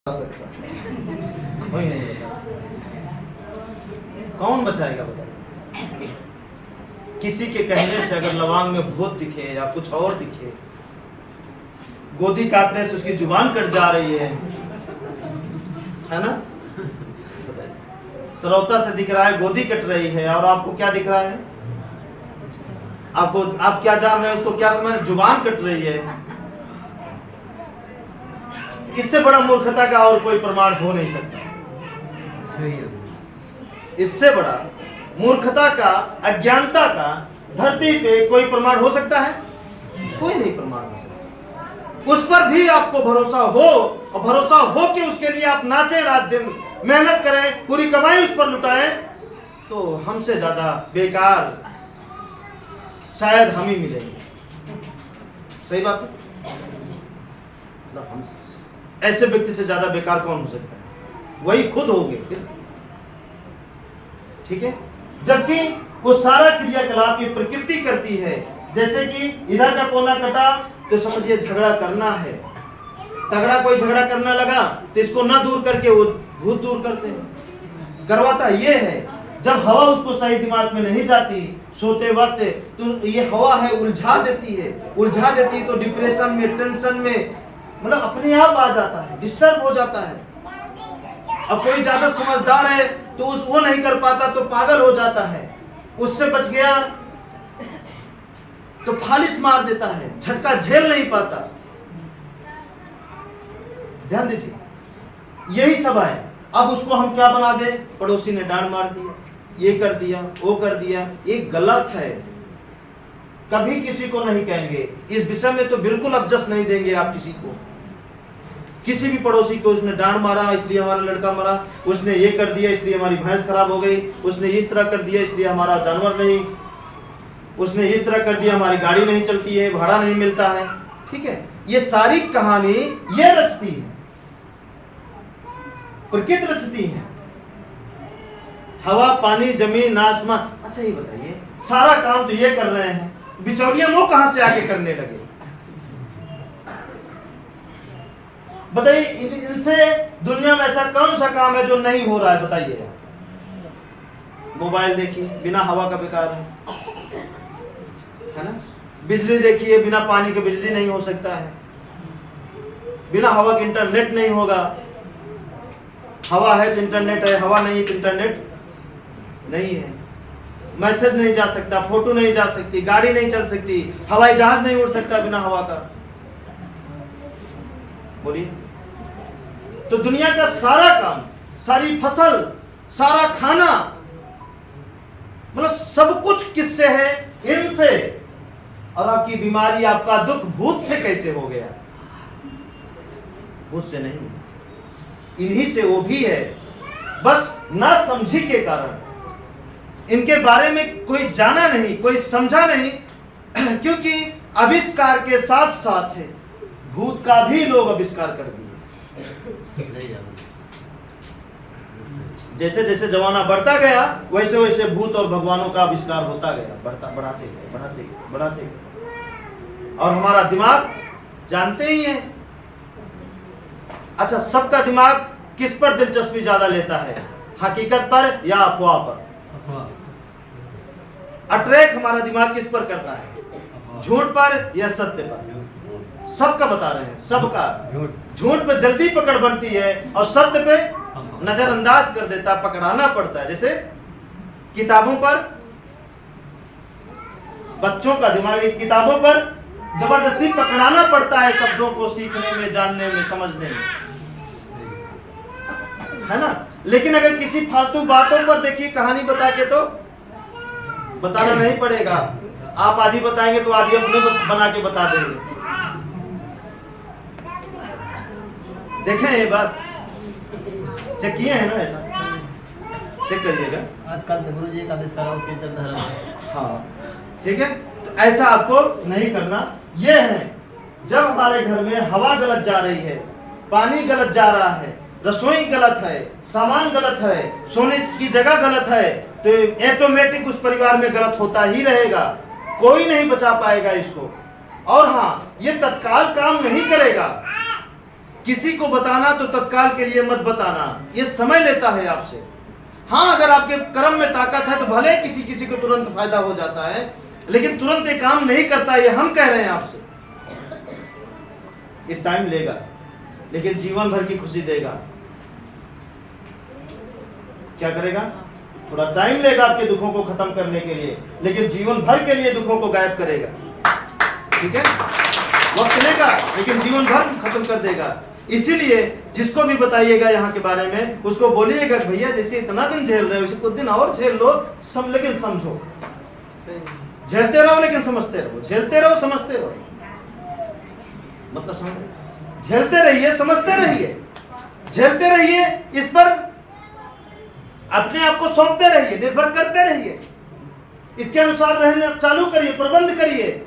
सकता, कोई नहीं बचा सकता। कौन बचाएगा बताइए? किसी के कहने से अगर लवांग में भूत दिखे या कुछ और दिखे, गोदी काटने से उसकी जुबान कट जा रही है ना? सरौता से दिख रहा है गोदी कट रही है, और आपको क्या दिख रहा है? आप क्या जान रहे हैं? उसको क्या समझ? जुबान कट रही है। इससे बड़ा मूर्खता का और कोई प्रमाण हो नहीं सकता। सही है। इससे बड़ा मूर्खता का, अज्ञानता का धरती पे कोई प्रमाण हो सकता है? कोई नहीं प्रमाण हो सकता। उस पर भी आपको भरोसा हो, और भरोसा हो कि उसके लिए आप नाचें, रात दिन मेहनत करें, पूरी कमाई उस पर लुटाएं, तो हमसे ज्यादा बेकार शायद हम ही मिलेंगे। सही बात है? मतलब हम ऐसे व्यक्ति से ज्यादा बेकार कौन हो सकता है? वही खुद होंगे। ठीक है? जबकि वो सारा क्रियाकलाप ये प्रकृति करती है। जैसे कि इधर का कोना कटा तो समझिए झगड़ा करना है। तगड़ा कोई झगड़ा करने लगा तो इसको ना दूर करके वो भूत दूर करते हैं। करवाता ये है, जब हवा उसको सही दिमाग में नहीं जाती सोते वक्त, तो ये हवा है उलझा देती है तो डिप्रेशन में, टेंशन में, मतलब अपने आप आ जाता है, डिस्टर्ब हो जाता है। अब कोई ज्यादा समझदार है तो वो नहीं कर पाता तो पागल हो जाता है। उससे बच गया तो फालिस मार देता है, झटका झेल नहीं पाता। ध्यान दीजिए, यही सब है। अब उसको हम क्या बना दे? पड़ोसी ने डांट मार दिया, ये कर दिया, वो कर दिया, ये गलत है। कभी किसी को नहीं कहेंगे इस विषय में, तो बिल्कुल एडजस्ट नहीं देंगे आप किसी को। किसी भी पड़ोसी को उसने डांट मारा इसलिए हमारा लड़का मरा, उसने ये कर दिया इसलिए हमारी भैंस खराब हो गई, उसने इस तरह कर दिया इसलिए हमारा जानवर नहीं, उसने इस तरह कर दिया हमारी गाड़ी नहीं चलती है, भाड़ा नहीं मिलता है। ठीक है? ये सारी कहानी ये रचती है, प्रकृति रचती है। हवा, पानी, जमीन, आसमान। अच्छा ये बताइए, सारा काम तो ये कर रहे हैं, बिचौलिया वो कहां से आके करने लगे? बताइए, इनसे दुनिया में ऐसा कौन सा काम है जो नहीं हो रहा है? बताइए। मोबाइल देखिए, बिना हवा का बेकार है ना? बिजली देखिए, बिना पानी के बिजली नहीं हो सकता है, बिना हवा के इंटरनेट नहीं होगा। हवा है तो इंटरनेट है, हवा नहीं तो इंटरनेट नहीं है। मैसेज नहीं जा सकता, फोटो नहीं जा सकती, गाड़ी नहीं चल सकती, हवाई जहाज नहीं उड़ सकता बिना हवा का। बोलिए। तो दुनिया का सारा काम, सारी फसल, सारा खाना, मतलब सब कुछ किससे है? इनसे। और आपकी बीमारी, आपका दुख भूत से कैसे हो गया? भूत से नहीं, इन्हीं से वो भी है, बस ना समझी के कारण। इनके बारे में कोई जाना नहीं, कोई समझा नहीं, क्योंकि आविष्कार के साथ साथ है भूत का भी लोग आविष्कार कर दिए। जैसे जैसे जमाना बढ़ता गया वैसे वैसे भूत और भगवानों का आविष्कार होता गया, बढ़ाते गए। और हमारा दिमाग जानते ही हैं। अच्छा, सबका दिमाग किस पर दिलचस्पी ज्यादा लेता है? हकीकत पर या अफवाह पर? अट्रैक्ट हमारा दिमाग किस पर करता है? झूठ पर या सत्य पर? सबका बता रहे हैं, सबका। झूठ पे जल्दी पकड़ बनती है और सत्य पे नजरअंदाज कर देता, पकड़ाना पड़ता है। जैसे किताबों पर, बच्चों का दिमाग किताबों पर जबरदस्ती पकड़ाना पड़ता है, शब्दों को सीखने में, जानने में, समझने में, है ना? लेकिन अगर किसी फालतू बातों पर देखिए कहानी बता के, तो बताना नहीं पड़ेगा। आप आधी बताएंगे तो आधी अपने बना के बता देंगे। देखें ये बात, चेक किए हैं ना? ऐसा चेक करिएगा। आजकल गुरु जी का आविष्कार होते चल रहा है। हाँ, ठीक है। तो ऐसा आपको नहीं करना। ये है, जब हमारे घर में हवा गलत जा रही है, पानी गलत जा रहा है, रसोई गलत है, सामान गलत है, सोने की जगह गलत है, तो ऑटोमेटिक उस परिवार में गलत होता ही रहेगा। कोई नहीं बचा पाएगा इसको। और हाँ, ये तत्काल काम नहीं करेगा। किसी को बताना तो तत्काल के लिए मत बताना, ये समय लेता है आपसे। हाँ, अगर आपके कर्म में ताकत है तो भले किसी किसी को तुरंत फायदा हो जाता है, लेकिन तुरंत ये काम नहीं करता, ये हम कह रहे हैं आपसे। ये टाइम लेगा, लेकिन जीवन भर की खुशी देगा। क्या करेगा? थोड़ा टाइम लेगा आपके दुखों को खत्म करने के लिए, लेकिन जीवन भर के लिए दुखों को गायब करेगा। ठीक है, वक्त लेगा लेकिन जीवन भर खत्म कर देगा। इसीलिए जिसको भी बताइएगा यहाँ के बारे में, उसको बोलिएगा भैया जैसे इतना दिन झेल रहे हो, इसे कुछ दिन और झेल लो, लेकिन समझो, झेलते रहो लेकिन समझते रहो, झेलते रहो समझते रहो। मतलब समझ, झेलते रहिए, समझते रहिए, झेलते रहिए, इस पर अपने आप को सौंपते रहिए, निर्भर करते रहिए, इसके अनुसार रहना चालू करिए, प्रबंध करिए।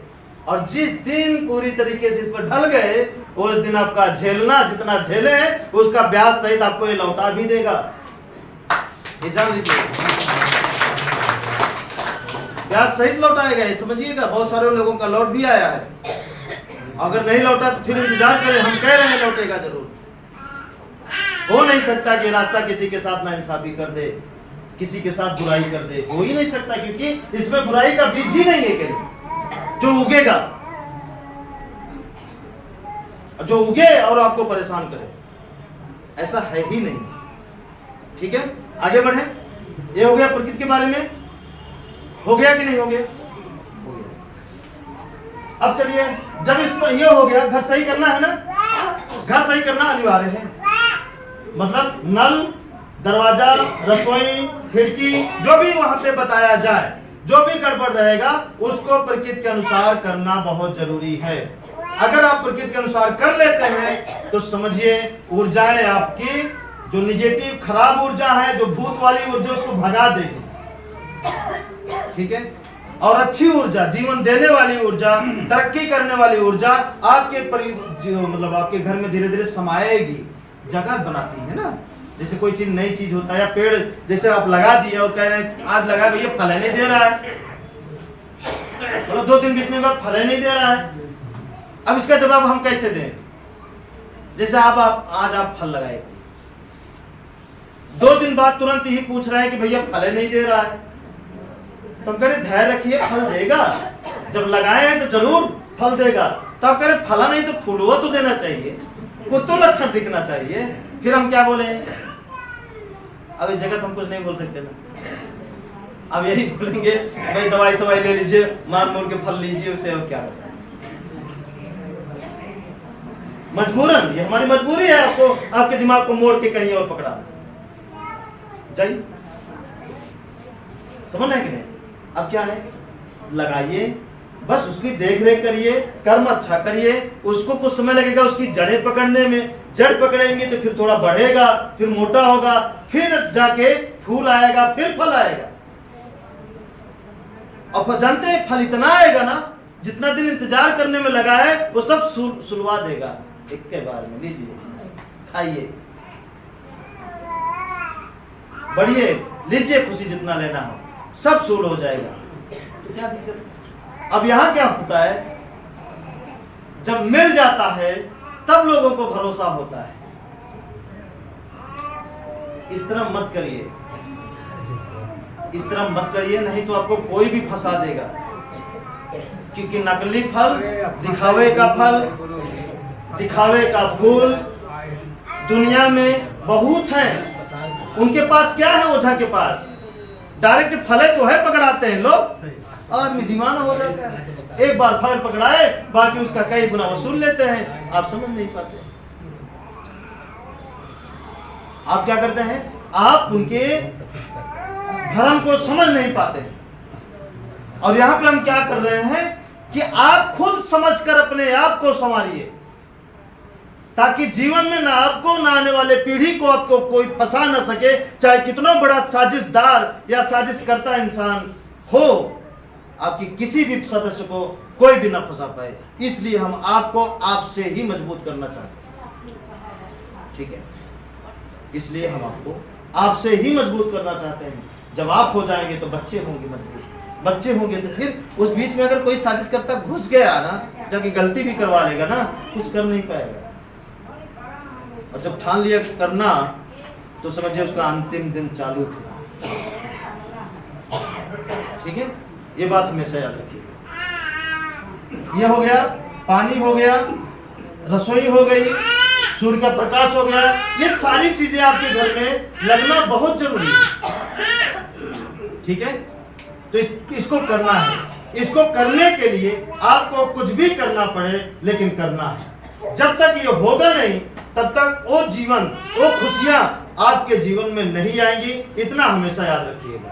और जिस दिन पूरी तरीके से इस पर ढल गए, उस दिन आपका झेलना जितना झेले उसका ब्याज सहित आपको ये लौटा भी देगा। ये जान लीजिए, ब्याज सहित लौटाएगा, ये समझिएगा। बहुत सारे लोगों का लौट भी आया है, अगर नहीं लौटा तो फिर इंतजार करें, हम कह रहे हैं लौटेगा जरूर। हो नहीं सकता कि रास्ता किसी के साथ नाइंसाफी कर दे, किसी के साथ बुराई कर दे, हो ही नहीं सकता, क्योंकि इसमें बुराई का बीज ही नहीं है कहीं जो उगेगा, जो उगे और आपको परेशान करे, ऐसा है ही नहीं। ठीक है, आगे बढ़े। ये हो गया प्रकृति के बारे में, हो गया कि नहीं हो गया? हो गया। अब चलिए, जब इस पर ये हो गया, घर सही करना है ना, घर सही करना अनिवार्य है। मतलब नल, दरवाजा, रसोई, खिड़की, जो भी वहां पे बताया जाए, जो भी गड़बड़ रहेगा उसको प्रकृति के अनुसार करना बहुत जरूरी है। अगर आप प्रकृति के अनुसार कर लेते हैं तो समझिए ऊर्जाएं आपकी, जो निगेटिव खराब ऊर्जा है, जो भूत वाली ऊर्जा, उसको भगा देगी। ठीक है, और अच्छी ऊर्जा, जीवन देने वाली ऊर्जा, तरक्की करने वाली ऊर्जा आपके मतलब आपके घर में धीरे धीरे समाएगी, जगह बनाती है ना। जैसे कोई चीज नई चीज होता है, या पेड़ जैसे आप लगा दिए और कह रहे हैं आज लगा भैया फल नहीं दे रहा है, मतलब 2-3 बीतने के बाद फल नहीं दे रहा है, अब इसका जवाब हम कैसे दें? जैसे आप आज आप फल लगाए, 2 दिन बाद तुरंत ही पूछ रहे हैं कि भैया फल नहीं दे रहा है, तो हम कह रहे धैर्य रखिए, फल देगा। जब लगाए हैं तो जरूर फल देगा। तो आप कह रहे फला नहीं तो फूल तो देना चाहिए, कुछ तो लक्षण दिखना चाहिए। फिर हम क्या बोले? अब इस जगह हम कुछ नहीं बोल सकते ना, अब यही बोलेंगे भाई दवाई सवाई ले लीजिए, मार मोर के फल लीजिए, उससे और क्या होगा। मजबूरन, ये हमारी मजबूरी है आपको, आपके दिमाग को मोड़ के कहीं और पकड़ा जाइए, समझ है कि नहीं? अब क्या है, लगाइए, बस उसकी देख रेख करिए, कर्म अच्छा करिए, उसको कुछ समय लगेगा उसकी जड़ें पकड़ने में, जड़ पकड़ेंगे तो फिर थोड़ा बढ़ेगा, फिर मोटा होगा, फिर जाके फूल आएगा, फिर फल आएगा। और जानते हैं फल इतना आएगा ना, जितना दिन इंतजार करने में लगा है वो सब सुलवा देगा एक के बार में। लीजिए, खाइए, बढ़िए, लीजिए, खुशी जितना लेना हो, सब सूल हो जाएगा। तो क्या दिक्कत है? अब यहां क्या होता है, जब मिल जाता है तब लोगों को भरोसा होता है। इस तरह मत करिए, इस तरह मत करिए, नहीं तो आपको कोई भी फंसा देगा। क्योंकि नकली फल, दिखावे का फल, दिखावे का फूल दुनिया में बहुत हैं। उनके पास क्या है? ओझा के पास डायरेक्ट फले तो है, पकड़ाते हैं लोग, आदमी दीवाना हो जाता है। एक बार फल पकड़ाए, बाकी उसका कई गुना वसूल लेते हैं। आप समझ नहीं पाते, आप क्या करते हैं, आप उनके भ्रम को समझ नहीं पाते। और यहां पे हम क्या कर रहे हैं कि आप खुद समझकर अपने आप को संवारिए, ताकि जीवन में ना आपको ना आने वाले पीढ़ी को आपको कोई फंसा ना सके, चाहे कितना बड़ा साजिशदार या साजिश करता इंसान हो, आपकी किसी भी सदस्य को कोई भी ना फंसा पाए। इसलिए हम आपको आपसे ही मजबूत करना चाहते हैं। ठीक है, इसलिए हम आपको आपसे ही मजबूत करना चाहते हैं। जब आप हो जाएंगे तो बच्चे होंगे मजबूत, बच्चे होंगे तो फिर उस बीच में अगर कोई साजिश करता घुस गया ना, जाके गलती भी करवा लेगा ना, कुछ कर नहीं पाएगा। और जब ठान लिया करना तो समझिए उसका अंतिम दिन चालू है। ठीक है, ये बात हमेशा याद रखिए। ये हो गया, पानी हो गया, रसोई हो गई, सूर्य का प्रकाश हो गया। ये सारी चीजें आपके घर में लगना बहुत जरूरी है। ठीक है, तो इसको करना है। इसको करने के लिए आपको कुछ भी करना पड़े लेकिन करना है। जब तक ये होगा नहीं तब तक वो जीवन, वो खुशियां आपके जीवन में नहीं आएंगी। इतना हमेशा याद रखिएगा,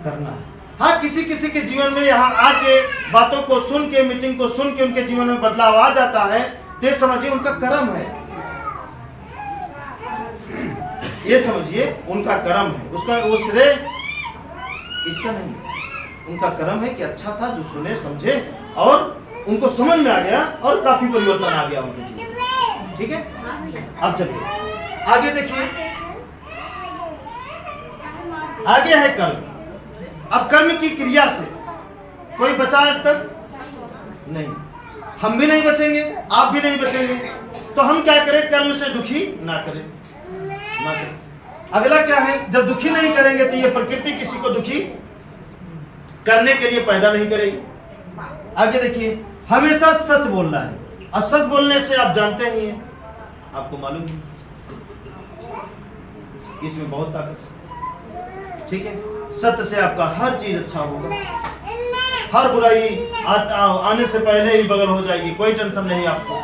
करना है। हाँ, किसी किसी के जीवन में यहाँ आके बातों को सुन के, मीटिंग को सुन के उनके जीवन में बदलाव आ जाता है, तो समझिए उनका कर्म है। ये समझिए उनका कर्म है, उसका वो श्रेय इसका नहीं, उनका कर्म है कि अच्छा था जो सुने समझे और उनको समझ में आ गया और काफी परिवर्तन आ गया उनके जीवन में। ठीक है, अब चलिए आगे देखिए। आगे है कर्म। अब कर्म की क्रिया से कोई बचा आज तक नहीं, हम भी नहीं बचेंगे, आप भी नहीं बचेंगे। तो हम क्या करें? कर्म से दुखी ना करें, ना करें। अगला क्या है? जब दुखी नहीं करेंगे तो ये प्रकृति किसी को दुखी करने के लिए पैदा नहीं करेगी। आगे देखिए, हमेशा सच बोलना है। और सच बोलने से आप जानते ही हैं, आपको मालूम है इसमें बहुत ताकत है। ठीक है, सत्य से आपका हर चीज अच्छा होगा, हर बुराई आने से पहले ही बगल हो जाएगी, कोई टेंशन नहीं आपको।